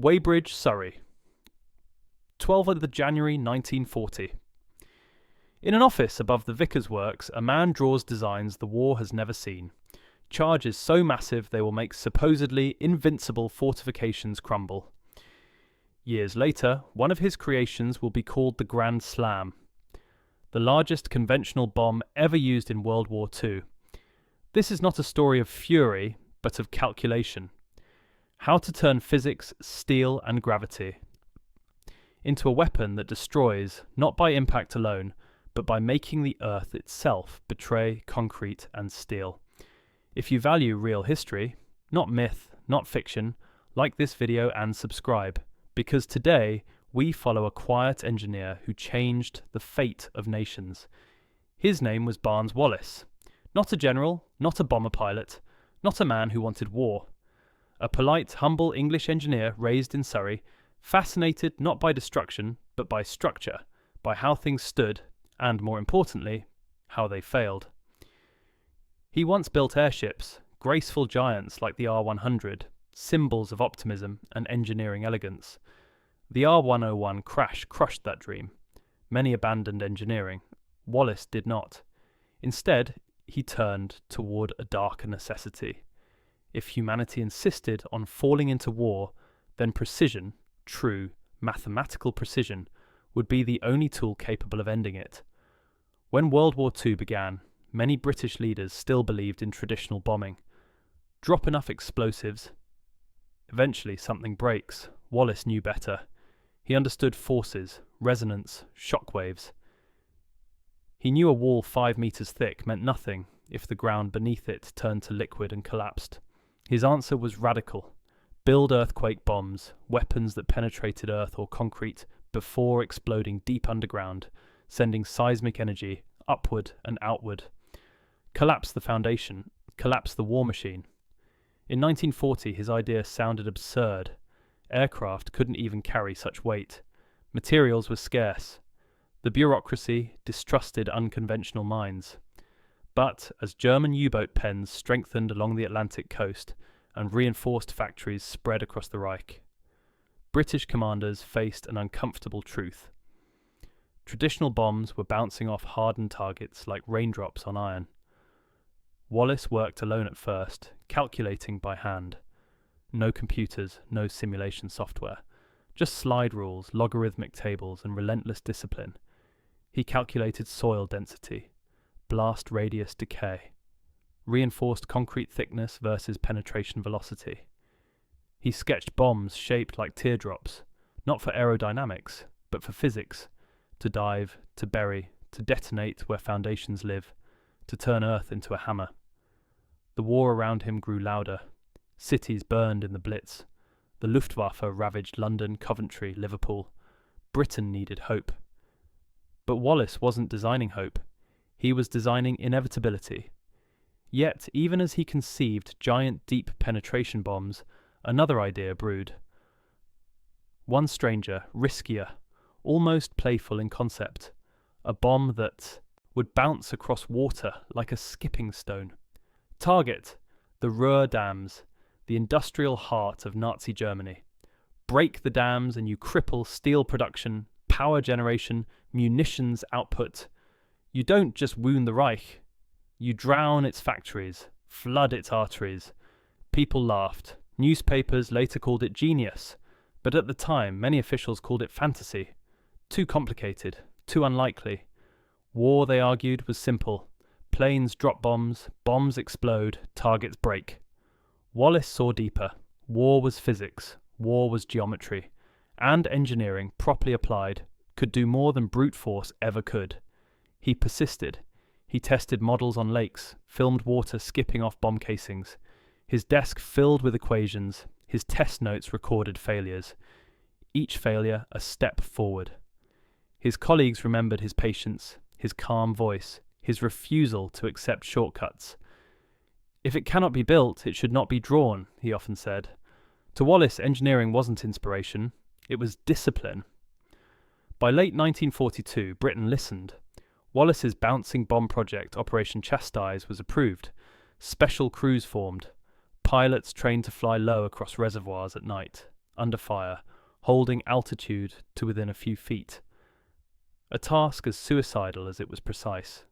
Weybridge, Surrey, 12th of January 1940. In an office above the vicar's works, a man draws designs the war has never seen. Charges so massive they will make supposedly invincible fortifications crumble. Years later, one of his creations will be called the Grand Slam, the largest conventional bomb ever used in World War II. This is not a story of fury, but of calculation. How to turn physics, steel, and gravity into a weapon that destroys, not by impact alone, but by making the earth itself betray concrete and steel. If you value real history, not myth, not fiction, like this video and subscribe, because today we follow a quiet engineer who changed the fate of nations. His name was Barnes Wallis. Not a general, not a bomber pilot, not a man who wanted war. A polite, humble English engineer raised in Surrey, fascinated not by destruction, but by structure, by how things stood, and more importantly, how they failed. He once built airships, graceful giants like the R-100, symbols of optimism and engineering elegance. The R-101 crash crushed that dream. Many abandoned engineering. Wallis did not. Instead, he turned toward a darker necessity. If humanity insisted on falling into war, then precision, true, mathematical precision, would be the only tool capable of ending it. When World War II began, many British leaders still believed in traditional bombing. Drop enough explosives. Eventually something breaks. Wallis knew better. He understood forces, resonance, shock waves. He knew a wall 5 meters thick meant nothing if the ground beneath it turned to liquid and collapsed. His answer was radical. Build earthquake bombs, weapons that penetrated earth or concrete before exploding deep underground, sending seismic energy upward and outward. Collapse the foundation, collapse the war machine. In 1940, his idea sounded absurd. Aircraft couldn't even carry such weight. Materials were scarce. The bureaucracy distrusted unconventional minds. But as German U-boat pens strengthened along the Atlantic coast and reinforced factories spread across the Reich, British commanders faced an uncomfortable truth. Traditional bombs were bouncing off hardened targets like raindrops on iron. Wallis worked alone at first, calculating by hand. No computers, no simulation software. Just slide rules, logarithmic tables, and relentless discipline. He calculated soil density, blast radius decay, reinforced concrete thickness versus penetration velocity. He sketched bombs shaped like teardrops, not for aerodynamics, but for physics, to dive, to bury, to detonate where foundations live, to turn earth into a hammer. The war around him grew louder. Cities burned in the Blitz. The Luftwaffe ravaged London, Coventry, Liverpool. Britain needed hope. But Wallis wasn't designing hope. He was designing inevitability. Yet, even as he conceived giant deep penetration bombs, another idea brewed. One stranger, riskier, almost playful in concept. A bomb that would bounce across water like a skipping stone. Target, the Ruhr dams, the industrial heart of Nazi Germany. Break the dams and you cripple steel production, power generation, munitions output. You don't just wound the Reich. You drown its factories, flood its arteries. People laughed. Newspapers later called it genius. But at the time, many officials called it fantasy. Too complicated, too unlikely. War, they argued, was simple. Planes drop bombs, bombs explode, targets break. Wallis saw deeper. War was physics, war was geometry, and engineering, properly applied, could do more than brute force ever could. He persisted. He tested models on lakes, filmed water skipping off bomb casings. His desk filled with equations, his test notes recorded failures. Each failure a step forward. His colleagues remembered his patience, his calm voice, his refusal to accept shortcuts. If it cannot be built, it should not be drawn, he often said. To Wallis, engineering wasn't inspiration, it was discipline. By late 1942, Britain listened. Wallis's bouncing bomb project, Operation Chastise, was approved. Special crews formed. Pilots trained to fly low across reservoirs at night, under fire, holding altitude to within a few feet. A task as suicidal as it was precise.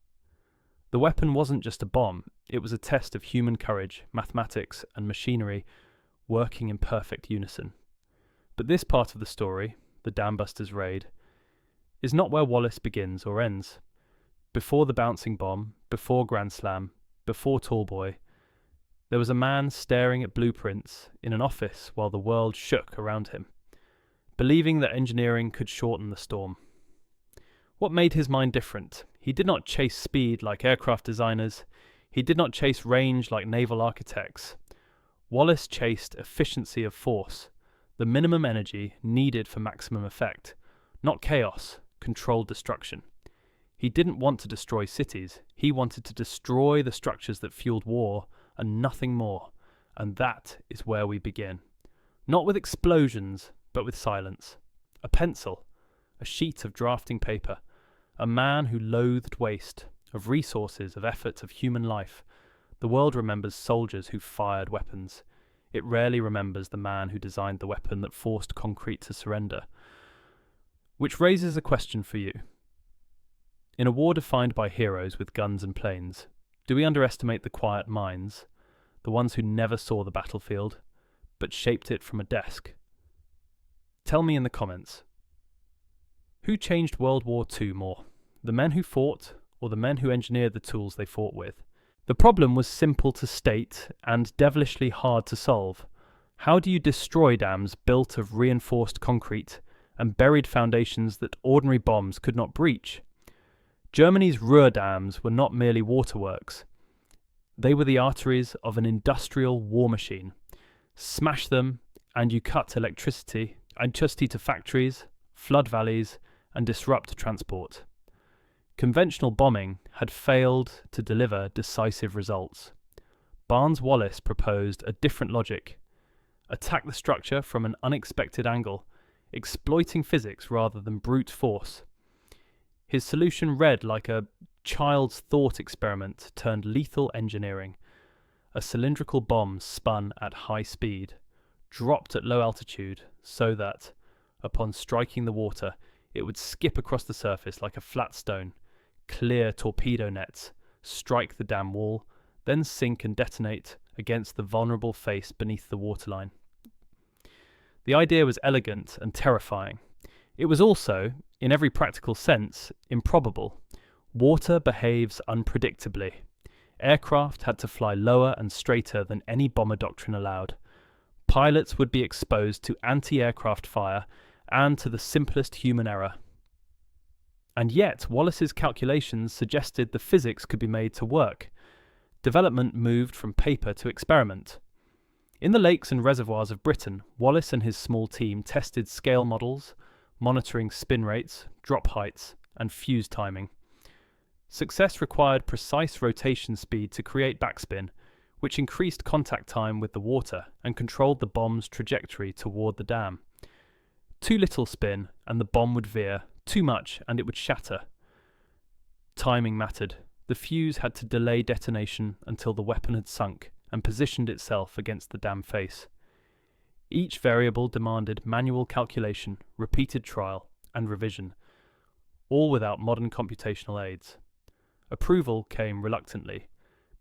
The weapon wasn't just a bomb, it was a test of human courage, mathematics, and machinery working in perfect unison. But this part of the story, the Dambusters raid, is not where Wallis begins or ends. Before the bouncing bomb, before Grand Slam, before Tallboy, there was a man staring at blueprints in an office while the world shook around him, believing that engineering could shorten the storm. What made his mind different? He did not chase speed like aircraft designers. He did not chase range like naval architects. Wallis chased efficiency of force, the minimum energy needed for maximum effect, not chaos, controlled destruction. He didn't want to destroy cities. He wanted to destroy the structures that fueled war and nothing more. And that is where we begin. Not with explosions, but with silence. A pencil, a sheet of drafting paper, a man who loathed waste, of resources, of effort, of human life. The world remembers soldiers who fired weapons. It rarely remembers the man who designed the weapon that forced concrete to surrender. Which raises a question for you. In a war defined by heroes with guns and planes, do we underestimate the quiet minds, the ones who never saw the battlefield, but shaped it from a desk? Tell me in the comments. Who changed World War II more? The men who fought, or the men who engineered the tools they fought with? The problem was simple to state and devilishly hard to solve. How do you destroy dams built of reinforced concrete and buried foundations that ordinary bombs could not breach? Germany's Ruhr dams were not merely waterworks. They were the arteries of an industrial war machine. Smash them and you cut electricity to factories, flood valleys, and disrupt transport. Conventional bombing had failed to deliver decisive results. Barnes Wallis proposed a different logic. Attack the structure from an unexpected angle, exploiting physics rather than brute force. His solution read like a child's thought experiment turned lethal engineering. A cylindrical bomb spun at high speed, dropped at low altitude so that, upon striking the water, it would skip across the surface like a flat stone, clear torpedo nets, strike the dam wall, then sink and detonate against the vulnerable face beneath the waterline. The idea was elegant and terrifying. It was also, in every practical sense, improbable. Water behaves unpredictably. Aircraft had to fly lower and straighter than any bomber doctrine allowed. Pilots would be exposed to anti-aircraft fire and to the simplest human error. And yet, Wallis's calculations suggested the physics could be made to work. Development moved from paper to experiment. In the lakes and reservoirs of Britain, Wallis and his small team tested scale models, monitoring spin rates, drop heights, and fuse timing. Success required precise rotation speed to create backspin, which increased contact time with the water and controlled the bomb's trajectory toward the dam. Too little spin and the bomb would veer, too much and it would shatter. Timing mattered. The fuse had to delay detonation until the weapon had sunk and positioned itself against the dam face. Each variable demanded manual calculation, repeated trial, and revision, all without modern computational aids. Approval came reluctantly.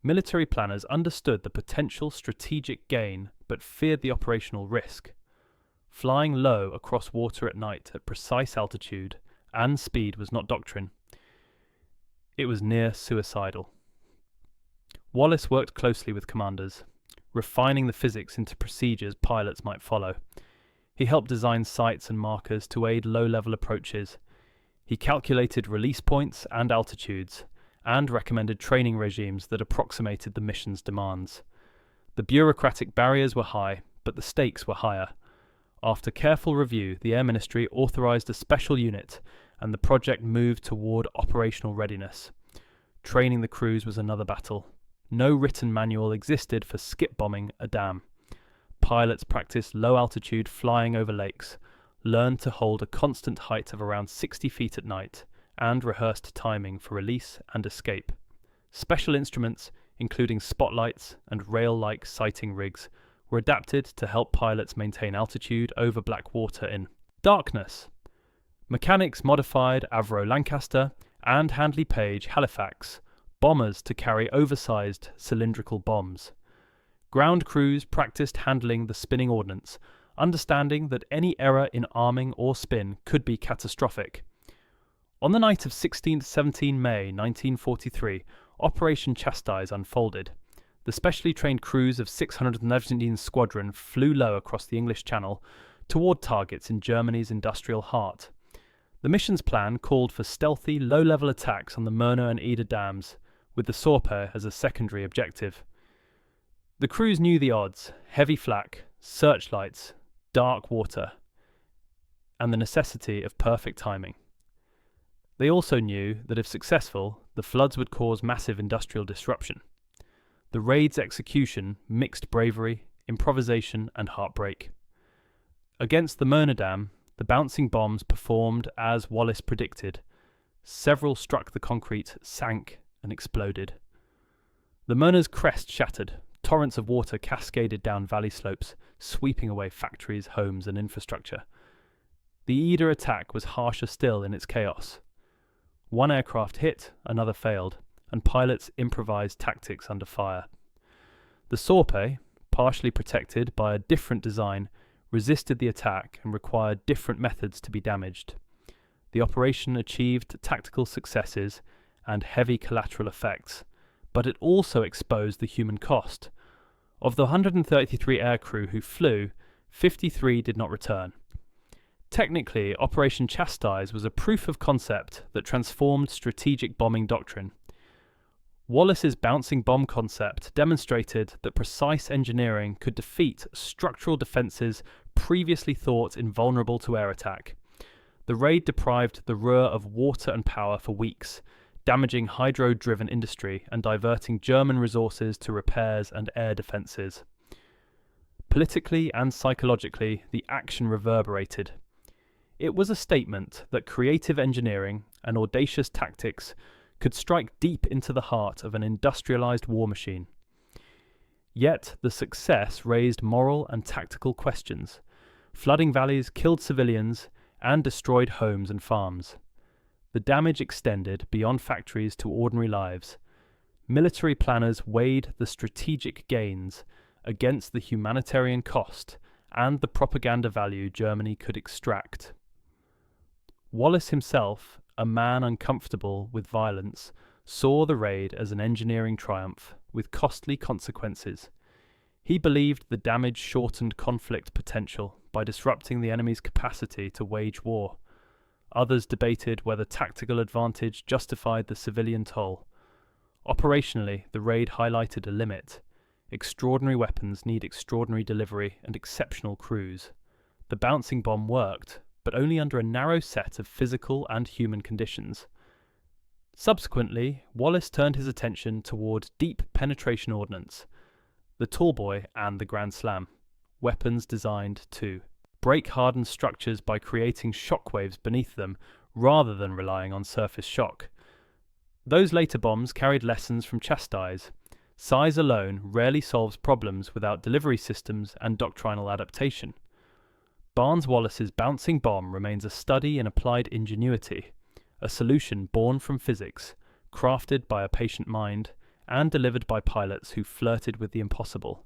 Military planners understood the potential strategic gain but feared the operational risk. Flying low across water at night at precise altitude and speed was not doctrine. It was near suicidal. Wallis worked closely with commanders, refining the physics into procedures pilots might follow. He helped design sights and markers to aid low-level approaches. He calculated release points and altitudes, and recommended training regimes that approximated the mission's demands. The bureaucratic barriers were high, but the stakes were higher. After careful review, the Air Ministry authorised a special unit, and the project moved toward operational readiness. Training the crews was another battle. No written manual existed for skip bombing a dam. Pilots practiced low-altitude flying over lakes, learned to hold a constant height of around 60 feet at night, and rehearsed timing for release and escape. Special instruments, including spotlights and rail-like sighting rigs, were adapted to help pilots maintain altitude over black water in darkness. Mechanics modified Avro Lancaster and Handley Page Halifax bombers to carry oversized cylindrical bombs. Ground crews practiced handling the spinning ordnance, understanding that any error in arming or spin could be catastrophic. On the night of 16-17 May 1943, Operation Chastise unfolded. The specially trained crews of 619 Squadron flew low across the English Channel toward targets in Germany's industrial heart. The mission's plan called for stealthy, low-level attacks on the Möhne and Eder dams, with the Sorpe as a secondary objective. The crews knew the odds: heavy flak, searchlights, dark water, and the necessity of perfect timing. They also knew that if successful, the floods would cause massive industrial disruption. The raid's execution mixed bravery, improvisation, and heartbreak. Against the Möhne Dam, the bouncing bombs performed as Wallis predicted. Several struck the concrete, sank, and exploded. The Möhne's crest shattered. Torrents of water cascaded down valley slopes, sweeping away factories, homes, and infrastructure. The Eder attack was harsher still in its chaos. One aircraft hit, another failed, and pilots improvised tactics under fire. The Sorpe, partially protected by a different design, resisted the attack and required different methods to be damaged. The operation achieved tactical successes and heavy collateral effects, but it also exposed the human cost. Of the 133 aircrew who flew, 53 did not return. Technically, Operation Chastise was a proof of concept that transformed strategic bombing doctrine. Wallis's bouncing bomb concept demonstrated that precise engineering could defeat structural defences previously thought invulnerable to air attack. The raid deprived the Ruhr of water and power for weeks, damaging hydro-driven industry and diverting German resources to repairs and air defences. Politically and psychologically, the action reverberated. It was a statement that creative engineering and audacious tactics could strike deep into the heart of an industrialized war machine. Yet the success raised moral and tactical questions. Flooding valleys killed civilians and destroyed homes and farms. The damage extended beyond factories to ordinary lives. Military planners weighed the strategic gains against the humanitarian cost and the propaganda value Germany could extract. Wallis himself, a man uncomfortable with violence, saw the raid as an engineering triumph with costly consequences. He believed the damage shortened conflict potential by disrupting the enemy's capacity to wage war. Others debated whether tactical advantage justified the civilian toll. Operationally, the raid highlighted a limit. Extraordinary weapons need extraordinary delivery and exceptional crews. The bouncing bomb worked, but only under a narrow set of physical and human conditions. Subsequently, Wallis turned his attention toward deep penetration ordnance, the Tallboy and the Grand Slam, weapons designed to break hardened structures by creating shockwaves beneath them rather than relying on surface shock. Those later bombs carried lessons from Chastise. Size alone rarely solves problems without delivery systems and doctrinal adaptation. Barnes Wallis's bouncing bomb remains a study in applied ingenuity, a solution born from physics, crafted by a patient mind, and delivered by pilots who flirted with the impossible.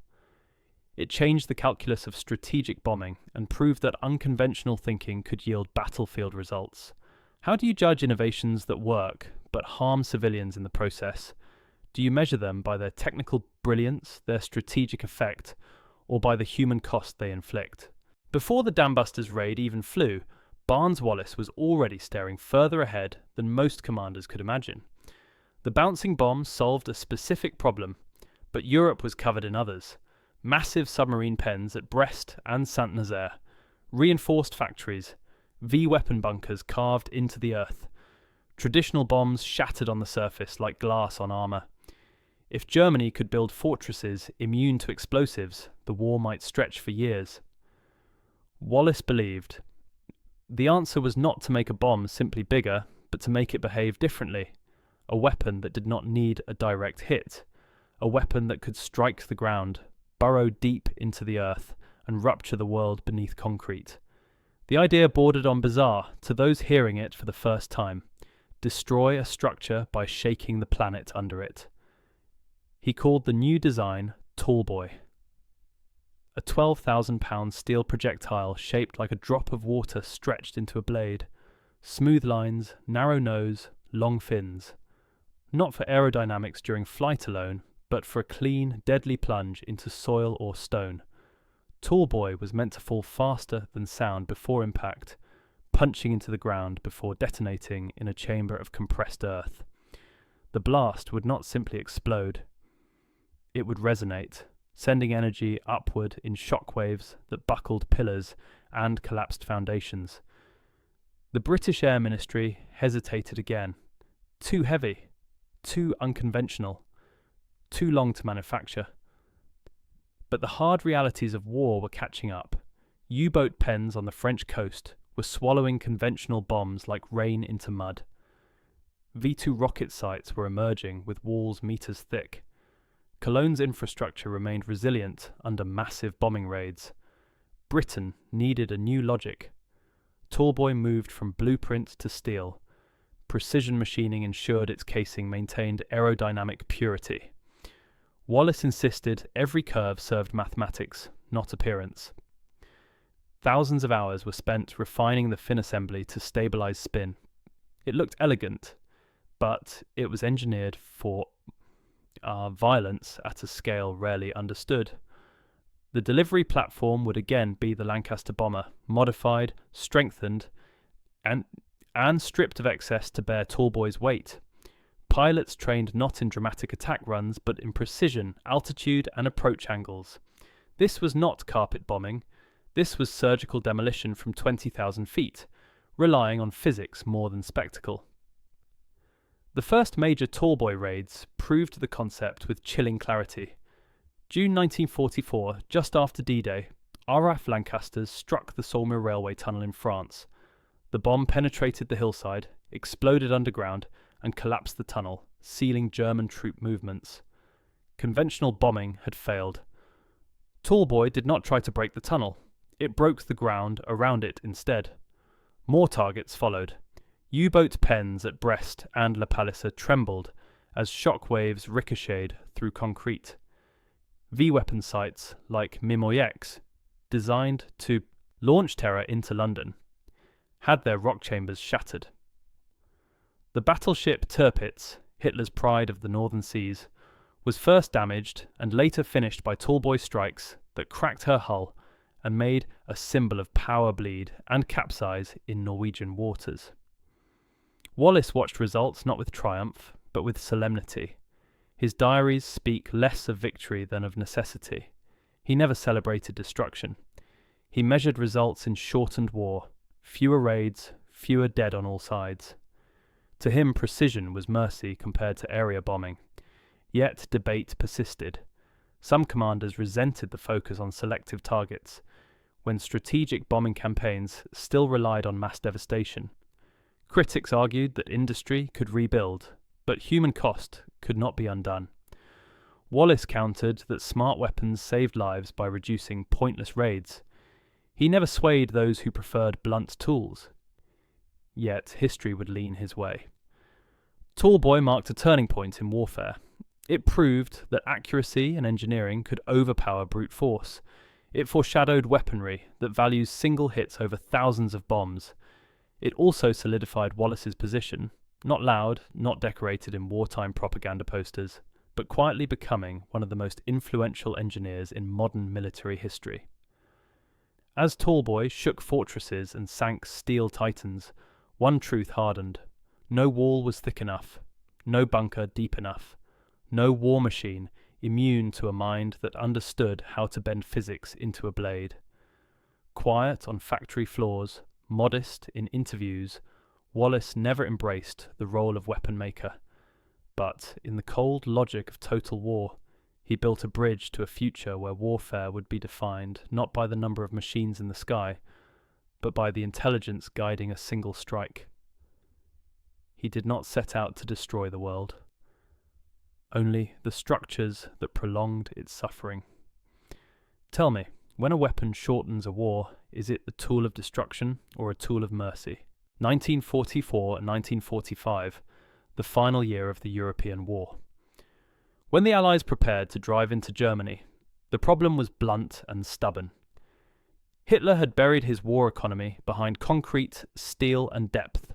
It changed the calculus of strategic bombing and proved that unconventional thinking could yield battlefield results. How do you judge innovations that work, but harm civilians in the process? Do you measure them by their technical brilliance, their strategic effect, or by the human cost they inflict? Before the Dambusters raid even flew, Barnes Wallis was already staring further ahead than most commanders could imagine. The bouncing bomb solved a specific problem, but Europe was covered in others. Massive submarine pens at Brest and Saint-Nazaire, reinforced factories, V-weapon bunkers carved into the earth, traditional bombs shattered on the surface like glass on armour. If Germany could build fortresses immune to explosives, the war might stretch for years. Wallis believed the answer was not to make a bomb simply bigger, but to make it behave differently. A weapon that did not need a direct hit. A weapon that could strike the ground, burrow deep into the earth and rupture the world beneath concrete. The idea bordered on bizarre to those hearing it for the first time. Destroy a structure by shaking the planet under it. He called the new design Tallboy. A 12,000-pound steel projectile shaped like a drop of water stretched into a blade. Smooth lines, narrow nose, long fins. Not for aerodynamics during flight alone, but for a clean, deadly plunge into soil or stone. Tallboy was meant to fall faster than sound before impact, punching into the ground before detonating in a chamber of compressed earth. The blast would not simply explode. It would resonate, sending energy upward in shockwaves that buckled pillars and collapsed foundations. The British Air Ministry hesitated again. Too heavy, too unconventional, too long to manufacture. But the hard realities of war were catching up. U-boat pens on the French coast were swallowing conventional bombs like rain into mud. V2 rocket sites were emerging with walls meters thick. Cologne's infrastructure remained resilient under massive bombing raids. Britain needed a new logic. Tallboy moved from blueprint to steel. Precision machining ensured its casing maintained aerodynamic purity. Wallis insisted every curve served mathematics, not appearance. Thousands of hours were spent refining the fin assembly to stabilize spin. It looked elegant, but it was engineered for violence at a scale rarely understood. The delivery platform would again be the Lancaster bomber, modified, strengthened, and stripped of excess to bear Tallboy's weight. Pilots trained not in dramatic attack runs, but in precision, altitude, and approach angles. This was not carpet bombing. This was surgical demolition from 20,000 feet, relying on physics more than spectacle. The first major Tallboy raids proved the concept with chilling clarity. June 1944, just after D-Day, RAF Lancasters struck the Saumur railway tunnel in France. The bomb penetrated the hillside, exploded underground, and collapsed the tunnel, sealing German troop movements. Conventional bombing had failed. Tallboy did not try to break the tunnel. It broke the ground around it instead. More targets followed. U-boat pens at Brest and La Pallice trembled as shock waves ricocheted through concrete. V-weapon sites like Mimoyex, designed to launch terror into London, had their rock chambers shattered. The battleship Tirpitz, Hitler's pride of the northern seas, was first damaged and later finished by Tallboy strikes that cracked her hull and made a symbol of power bleed and capsize in Norwegian waters. Wallis watched results not with triumph, but with solemnity. His diaries speak less of victory than of necessity. He never celebrated destruction. He measured results in shortened war, fewer raids, fewer dead on all sides. To him, precision was mercy compared to area bombing. Yet debate persisted. Some commanders resented the focus on selective targets, when strategic bombing campaigns still relied on mass devastation. Critics argued that industry could rebuild, but human cost could not be undone. Wallis countered that smart weapons saved lives by reducing pointless raids. He never swayed those who preferred blunt tools. Yet history would lean his way. Tallboy marked a turning point in warfare. It proved that accuracy and engineering could overpower brute force. It foreshadowed weaponry that values single hits over thousands of bombs. It also solidified Wallis's position, not loud, not decorated in wartime propaganda posters, but quietly becoming one of the most influential engineers in modern military history. As Tallboy shook fortresses and sank steel titans, one truth hardened. No wall was thick enough, no bunker deep enough, no war machine immune to a mind that understood how to bend physics into a blade. Quiet on factory floors, modest in interviews, Wallis never embraced the role of weapon maker. But in the cold logic of total war, he built a bridge to a future where warfare would be defined not by the number of machines in the sky, but by the intelligence guiding a single strike. He did not set out to destroy the world, only the structures that prolonged its suffering. Tell me, when a weapon shortens a war, is it the tool of destruction or a tool of mercy? 1944 and 1945, the final year of the European War. When the Allies prepared to drive into Germany, the problem was blunt and stubborn. Hitler had buried his war economy behind concrete, steel and depth.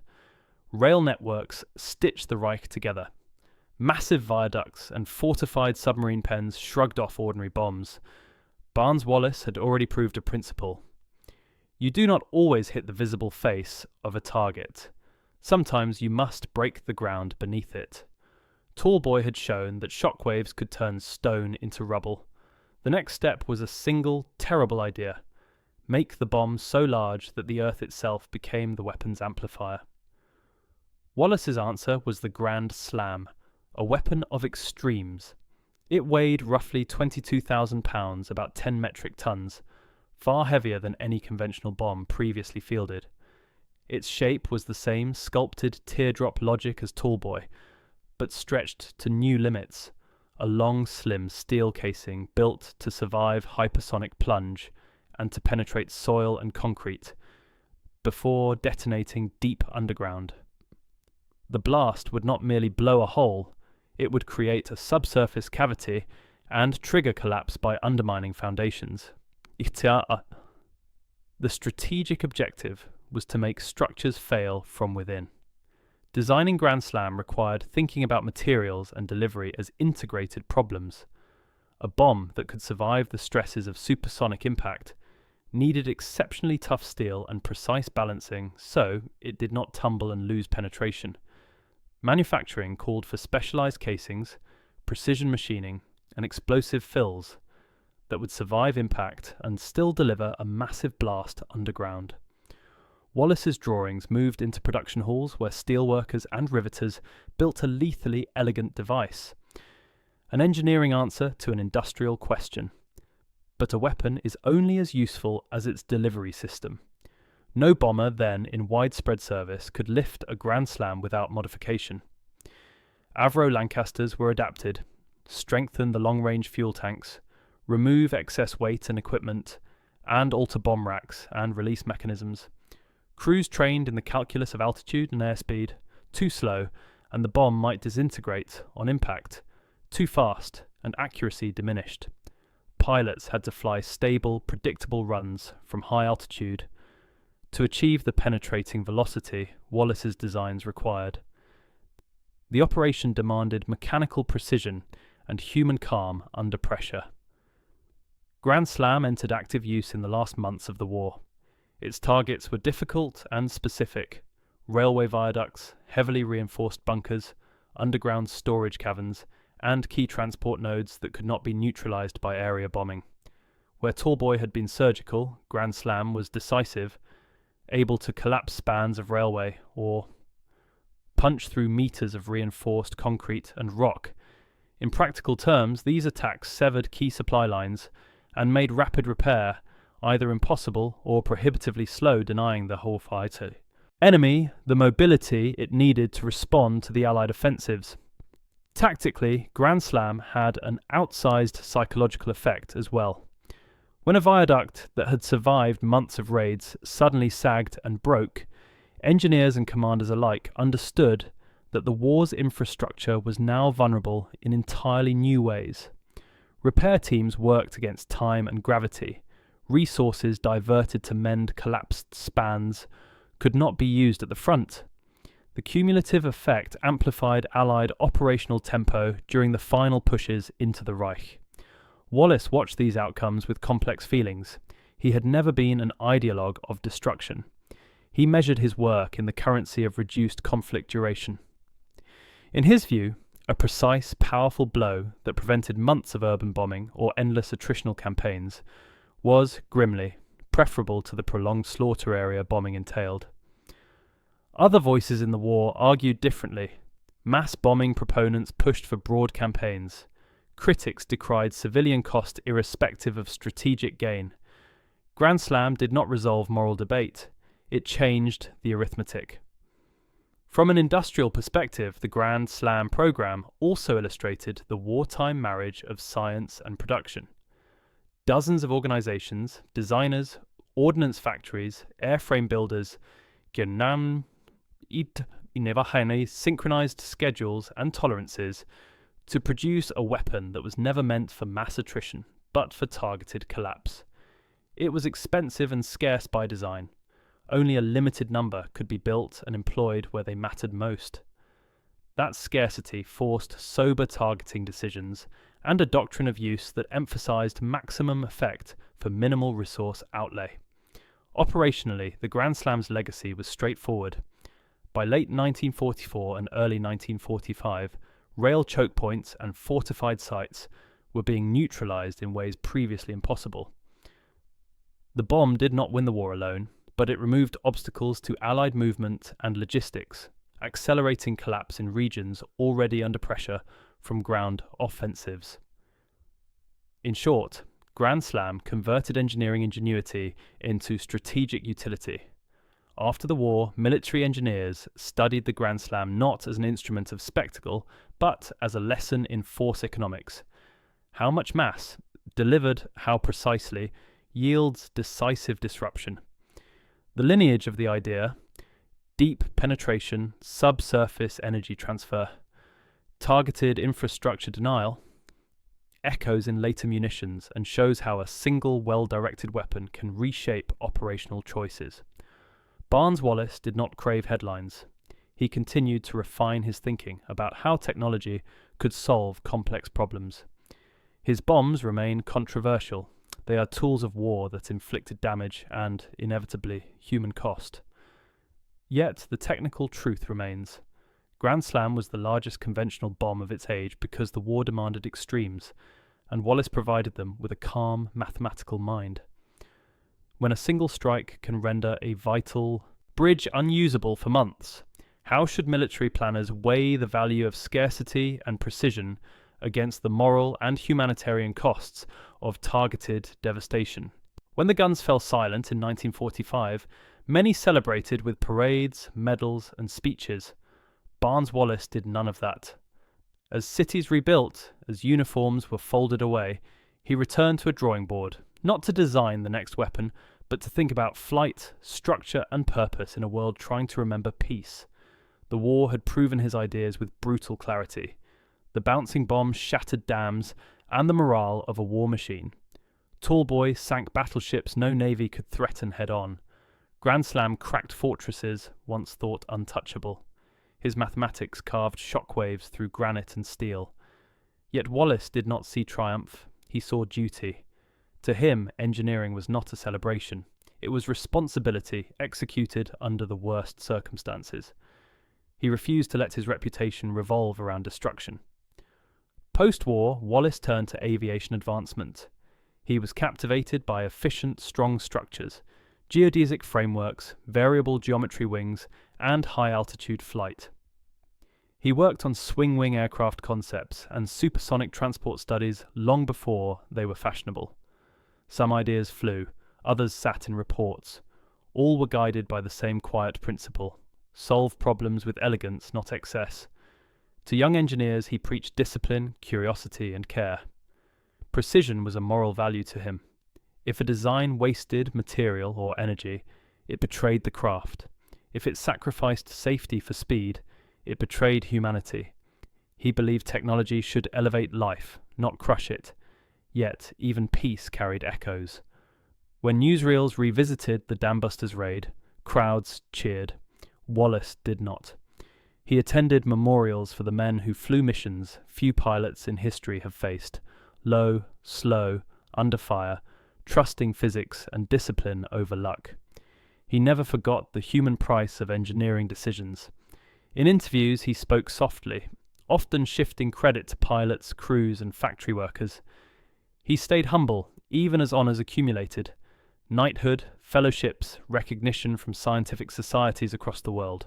Rail networks stitched the Reich together. Massive viaducts and fortified submarine pens shrugged off ordinary bombs. Barnes Wallis had already proved a principle. You do not always hit the visible face of a target. Sometimes you must break the ground beneath it. Tallboy had shown that shockwaves could turn stone into rubble. The next step was a single, terrible idea. Make the bomb so large that the earth itself became the weapon's amplifier. Wallis's answer was the Grand Slam, a weapon of extremes. It weighed roughly 22,000 pounds, about 10 metric tons, far heavier than any conventional bomb previously fielded. Its shape was the same sculpted teardrop logic as Tallboy, but stretched to new limits, a long, slim steel casing built to survive hypersonic plunge and to penetrate soil and concrete, before detonating deep underground. The blast would not merely blow a hole, it would create a subsurface cavity and trigger collapse by undermining foundations. The strategic objective was to make structures fail from within. Designing Grand Slam required thinking about materials and delivery as integrated problems. A bomb that could survive the stresses of supersonic impact needed exceptionally tough steel and precise balancing so it did not tumble and lose penetration. Manufacturing called for specialized casings, precision machining, and explosive fills that would survive impact and still deliver a massive blast underground. Wallis's drawings moved into production halls where steelworkers and riveters built a lethally elegant device. An engineering answer to an industrial question. But a weapon is only as useful as its delivery system. No bomber then in widespread service could lift a Grand Slam without modification. Avro Lancasters were adapted, strengthen the long-range fuel tanks, remove excess weight and equipment, and alter bomb racks and release mechanisms. Crews trained in the calculus of altitude and airspeed, too slow, and the bomb might disintegrate on impact, too fast, and accuracy diminished. Pilots had to fly stable, predictable runs from high altitude to achieve the penetrating velocity Wallis's designs required. The operation demanded mechanical precision and human calm under pressure. Grand Slam entered active use in the last months of the war. Its targets were difficult and specific: railway viaducts, heavily reinforced bunkers, underground storage caverns, and key transport nodes that could not be neutralized by area bombing. Where Tallboy had been surgical, Grand Slam was decisive, able to collapse spans of railway or punch through meters of reinforced concrete and rock. In practical terms, these attacks severed key supply lines and made rapid repair either impossible or prohibitively slow, denying the whole fight enemy the mobility it needed to respond to the Allied offensives. Tactically, Grand Slam had an outsized psychological effect as well. When a viaduct that had survived months of raids suddenly sagged and broke, engineers and commanders alike understood that the war's infrastructure was now vulnerable in entirely new ways. Repair teams worked against time and gravity. Resources diverted to mend collapsed spans could not be used at the front. The cumulative effect amplified Allied operational tempo during the final pushes into the Reich. Wallis watched these outcomes with complex feelings. He had never been an ideologue of destruction. He measured his work in the currency of reduced conflict duration. In his view, a precise, powerful blow that prevented months of urban bombing or endless attritional campaigns was, grimly, preferable to the prolonged slaughter area bombing entailed. Other voices in the war argued differently. Mass bombing proponents pushed for broad campaigns. Critics decried civilian cost irrespective of strategic gain. Grand Slam did not resolve moral debate. It changed the arithmetic. From an industrial perspective, the Grand Slam program also illustrated the wartime marriage of science and production. Dozens of organisations, designers, ordnance factories, airframe builders, Gernam synchronised schedules and tolerances to produce a weapon that was never meant for mass attrition, but for targeted collapse. It was expensive and scarce by design. Only a limited number could be built and employed where they mattered most. That scarcity forced sober targeting decisions and a doctrine of use that emphasised maximum effect for minimal resource outlay. Operationally, the Grand Slam's legacy was straightforward. By late 1944 and early 1945, rail choke points and fortified sites were being neutralised in ways previously impossible. The bomb did not win the war alone, but it removed obstacles to Allied movement and logistics, accelerating collapse in regions already under pressure from ground offensives. In short, Grand Slam converted engineering ingenuity into strategic utility. After the war, military engineers studied the Grand Slam not as an instrument of spectacle, but as a lesson in force economics. How much mass, delivered how precisely, yields decisive disruption. The lineage of the idea, deep penetration, subsurface energy transfer, targeted infrastructure denial, echoes in later munitions and shows how a single well-directed weapon can reshape operational choices. Barnes Wallis did not crave headlines. He continued to refine his thinking about how technology could solve complex problems. His bombs remain controversial. They are tools of war that inflicted damage and, inevitably, human cost. Yet the technical truth remains. Grand Slam was the largest conventional bomb of its age because the war demanded extremes, and Wallis provided them with a calm, mathematical mind. When a single strike can render a vital bridge unusable for months, how should military planners weigh the value of scarcity and precision against the moral and humanitarian costs of targeted devastation? When the guns fell silent in 1945, many celebrated with parades, medals, and speeches. Barnes Wallis did none of that. As cities rebuilt, as uniforms were folded away, he returned to a drawing board, not to design the next weapon, but to think about flight, structure, and purpose in a world trying to remember peace. The war had proven his ideas with brutal clarity. The bouncing bombs shattered dams and the morale of a war machine. Tallboy sank battleships no navy could threaten head-on. Grand Slam cracked fortresses once thought untouchable. His mathematics carved shockwaves through granite and steel. Yet Wallis did not see triumph, he saw duty. To him, engineering was not a celebration. It was responsibility executed under the worst circumstances. He refused to let his reputation revolve around destruction. Post-war, Wallis turned to aviation advancement. He was captivated by efficient, strong structures, geodesic frameworks, variable geometry wings, and high-altitude flight. He worked on swing-wing aircraft concepts and supersonic transport studies long before they were fashionable. Some ideas flew, others sat in reports. All were guided by the same quiet principle: solve problems with elegance, not excess. To young engineers he preached discipline, curiosity, and care. Precision was a moral value to him. If a design wasted material or energy, it betrayed the craft. If it sacrificed safety for speed, it betrayed humanity. He believed technology should elevate life, not crush it. Yet, even peace carried echoes. When newsreels revisited the Dambusters raid, crowds cheered. Wallis did not. He attended memorials for the men who flew missions few pilots in history have faced, low, slow, under fire, trusting physics and discipline over luck. He never forgot the human price of engineering decisions. In interviews he spoke softly, often shifting credit to pilots, crews, and factory workers. He stayed humble, even as honours accumulated: knighthood, fellowships, recognition from scientific societies across the world.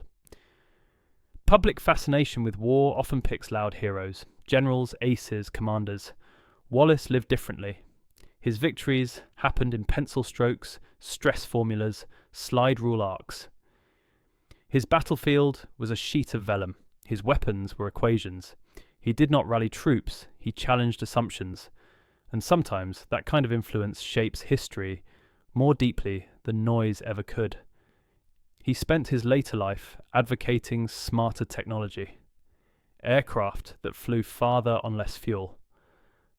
Public fascination with war often picks loud heroes, generals, aces, commanders. Wallis lived differently. His victories happened in pencil strokes, stress formulas, slide rule arcs. His battlefield was a sheet of vellum. His weapons were equations. He did not rally troops, he challenged assumptions. and sometimes that kind of influence shapes history more deeply than noise ever could. He spent his later life advocating smarter technology, aircraft that flew farther on less fuel,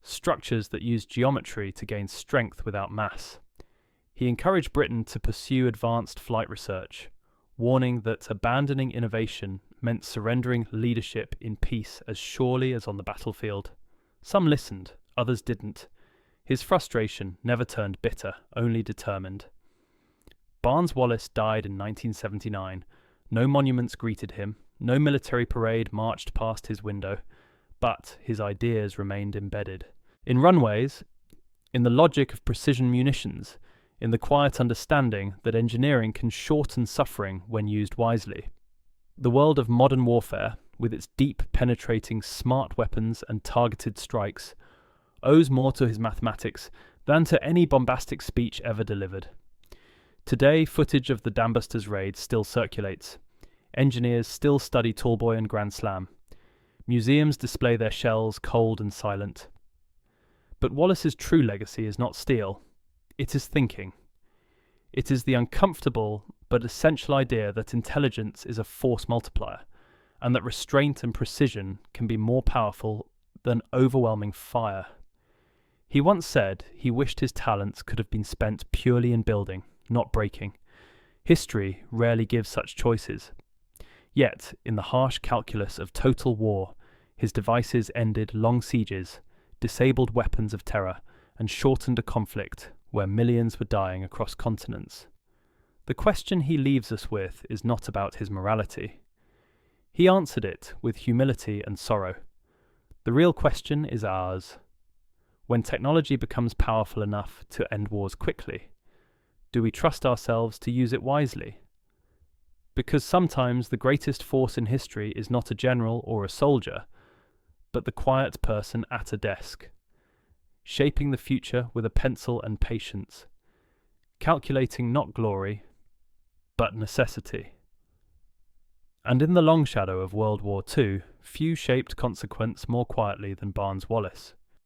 structures that used geometry to gain strength without mass. He encouraged Britain to pursue advanced flight research, warning that abandoning innovation meant surrendering leadership in peace as surely as on the battlefield. Some listened, others didn't. His frustration never turned bitter, only determined. Barnes Wallis died in 1979. No monuments greeted him, no military parade marched past his window, but his ideas remained embedded. In runways, in the logic of precision munitions, in the quiet understanding that engineering can shorten suffering when used wisely. The world of modern warfare, with its deep penetrating smart weapons and targeted strikes, owes more to his mathematics than to any bombastic speech ever delivered. Today, footage of the Dambusters raid still circulates. Engineers still study Tallboy and Grand Slam. Museums display their shells cold and silent. But Wallis's true legacy is not steel. It is thinking. It is the uncomfortable but essential idea that intelligence is a force multiplier, and that restraint and precision can be more powerful than overwhelming fire. He once said he wished his talents could have been spent purely in building, not breaking. History rarely gives such choices. Yet, in the harsh calculus of total war, his devices ended long sieges, disabled weapons of terror, and shortened a conflict where millions were dying across continents. The question he leaves us with is not about his morality. He answered it with humility and sorrow. The real question is ours. When technology becomes powerful enough to end wars quickly, do we trust ourselves to use it wisely? Because sometimes the greatest force in history is not a general or a soldier, but the quiet person at a desk, shaping the future with a pencil and patience, calculating not glory, but necessity. And in the long shadow of World War II, few shaped consequence more quietly than Barnes Wallis.